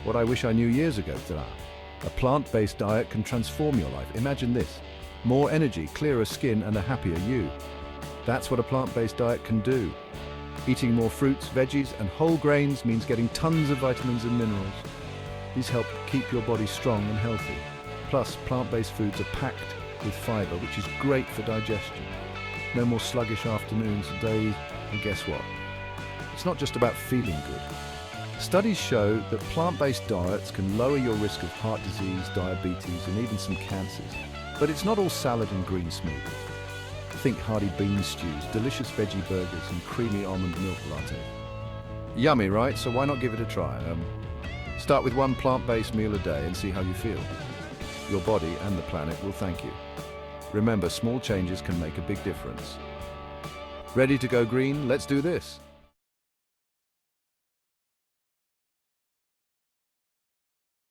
What I wish I knew years ago, Tara. A plant-based diet can transform your life. Imagine this: more energy, clearer skin, and a happier you. That's what a plant-based diet can do. Eating more fruits, veggies, and whole grains means getting tons of vitamins and minerals. These help keep your body strong and healthy. Plus, plant-based foods are packed with fiber, which is great for digestion. No more sluggish afternoons and days, and guess what? It's not just about feeling good. Studies show that plant-based diets can lower your risk of heart disease, diabetes, and even some cancers. But it's not all salad and green smoothies. Think hearty bean stews, delicious veggie burgers, and creamy almond milk latte. Yummy, right? So why not give it a try? Start with one plant-based meal a day and see how you feel. Your body and the planet will thank you. Remember, small changes can make a big difference. Ready to go green? Let's do this.